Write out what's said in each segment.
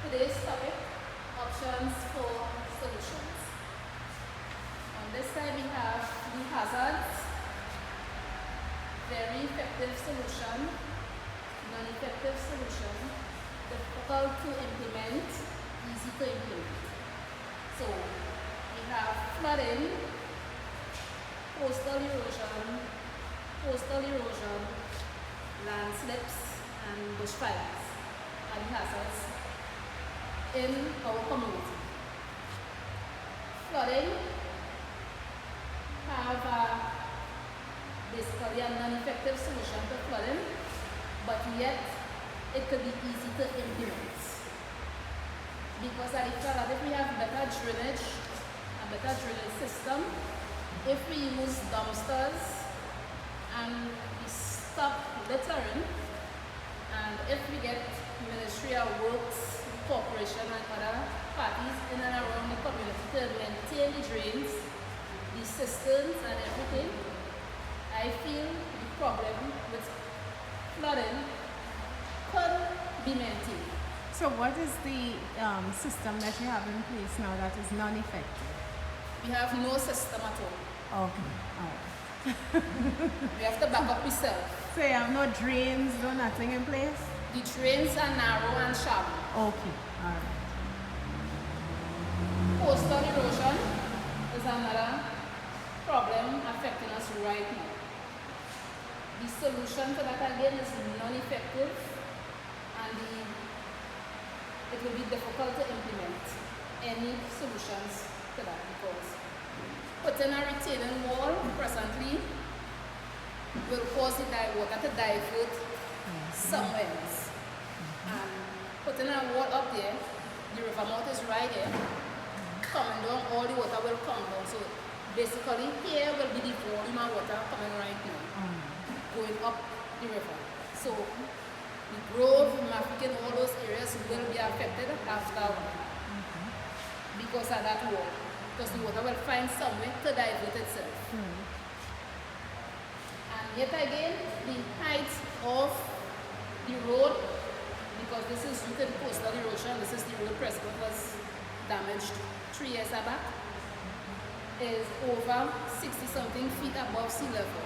Today's topic, options for solutions. On this side we have the hazards, very effective solution, non-effective solution, difficult to implement, easy to implement. So we have flooding, coastal erosion, landslips and bushfires are the hazards in our community. Flooding have basically a non-effective solution to flooding, but yet it could be easy to implement. Because if we have better drainage, a better drainage system, if we use dumpsters and we stop littering, and if we get Ministry of Works, corporation and other parties in and around the community to maintain the drains, the cisterns and everything, I feel the problem with flooding could be maintained. So what is the system that you have in place now that is non-effective? We have no system at all. Okay, alright. We have to back up ourselves. So you have no drains, no nothing in place? The drains are narrow and shallow. Okay, alright. Coastal erosion is another problem affecting us right now. The solution to that again is non-effective, and it will be difficult to implement any solutions to that, because putting a retaining wall presently will cause the water to divert somewhere else. And putting a wall up there, the river mouth is right there, coming down, all the water will come down. So basically here will be the volume of water coming right now, going up the river. So the Grove, Mafican, all those areas will be affected after because of that wall. Because the water will find somewhere to divert itself. And yet again, the height of the road, because this is due to the coastal erosion, this is the road Prescott was damaged 3 years back, is over 60-something feet above sea level.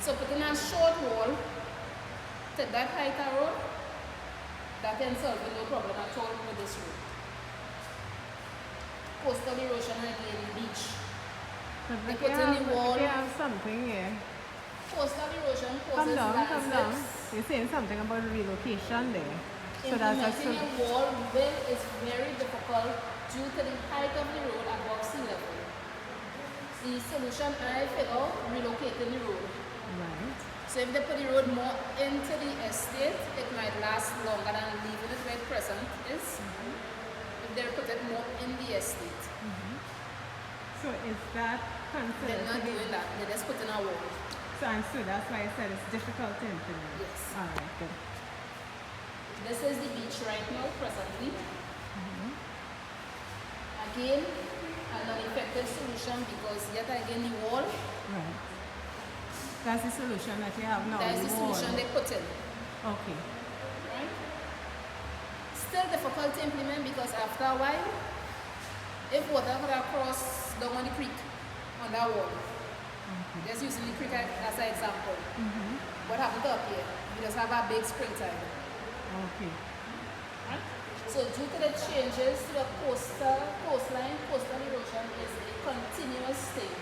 So putting a short wall to that height of road, that can solve no problem at all with this road. Coastal erosion again, beach. But you have something here. Coastal erosion Come causes down. landslips. You're saying something about relocation there. So Implementing a wall is very difficult due to the height of the road above sea level. The solution I figure, relocating the road. Right. So if they put the road more into the estate, it might last longer than leaving it where present is. If they put it more in the estate. So is that considered? They're not doing that, they're just putting a wall. So that's why I said it's difficult to implement. Yes. Alright, good. This is the beach right now, presently. Again, a non-effective solution because yet again the wall. Right. That's the solution that you have now. That is the solution they put in. Okay. Right? Still difficult to implement because after a while, if water could cross down on the creek on that wall, just using the creek as an example, what happened up here? We just have a big spring tide. Okay. Right? So due to the changes to the coastline, coastal erosion is a continuous thing.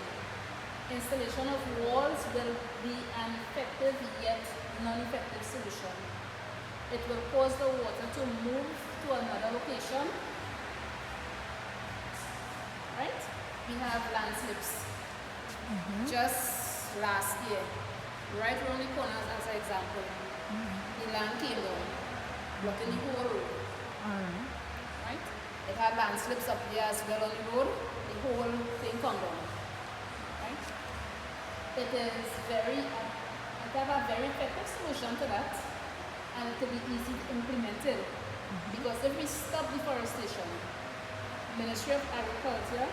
Installation of walls will be an effective yet non-effective solution. It will cause the water to move to another location. Right? We have landslips. Just last year, right around the corners as an example, the land came down, blocking the whole road. Right? It had landslips up there as well on the road, the whole thing come down. Right? It is I have a very effective solution to that, and it will be easy to implement it. Because if we stop deforestation, Ministry of Agriculture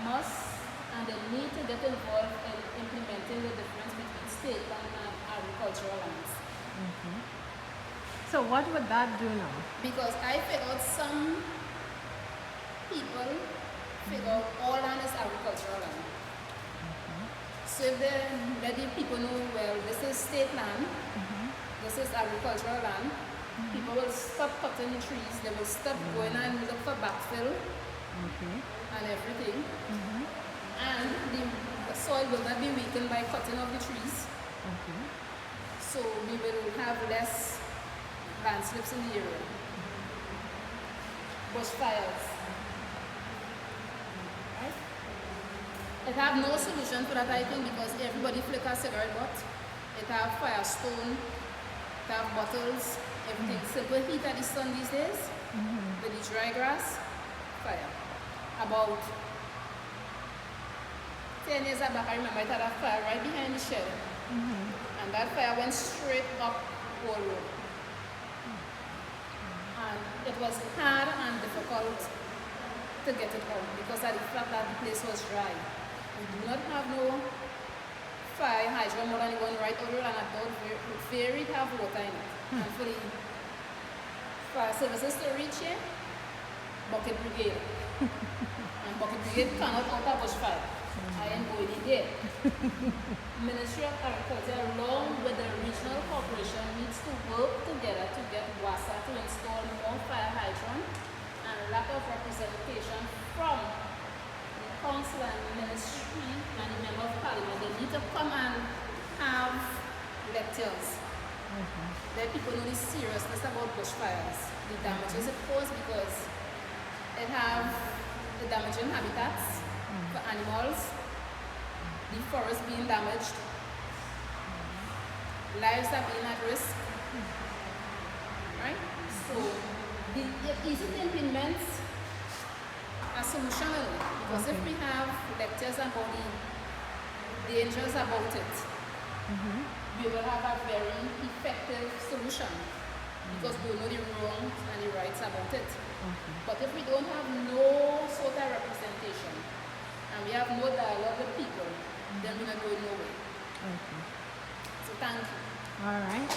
must and they need to get involved in implementing the difference between state land and agricultural lands. So what would that do now? Because I figured some people figure all land is agricultural land. So if they let the people know, well, this is state land, this is agricultural land, people will stop cutting the trees, they will stop going and look for backfill and everything. And the soil will not be weakened by cutting of the trees. So we will have less landslips in the area. Bushfires. Right? It have no solution for that, I think, because everybody flick a cigarette butt. It have firestone, it have bottles, everything. Simple heat at the sun these days, with the dry grass, fire. About 10 years back, I remember it had a fire right behind the shed. And that fire went straight up Wall Road. And it was hard and difficult to get it out because of the fact that the place was dry. We do not have no fire hydrant more than the one right over, and I thought very have water in it. And for the fire services to reach here, bucket brigade. And bucket brigade cannot out a bushfire. I am going in there. Ministry of Agriculture along with the regional corporation needs to work together to get PASSA to install more fire hydrant, and lack of representation from the council and ministry and the member of parliament. They need to come and have lectures. Let people know the seriousness about bushfires, the damages it causes, because it have the damaging habitats for animals, the forest being damaged, lives are being at risk, right? So it's easy to implement a solution only, because if we have lectures about the dangers about it, we will have a very effective solution, because we know the wrongs and the rights about it. But if we don't have no sort of representation, and we have no dialogue with people, then we're not going nowhere. So thank you. All right.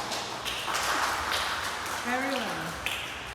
Very well.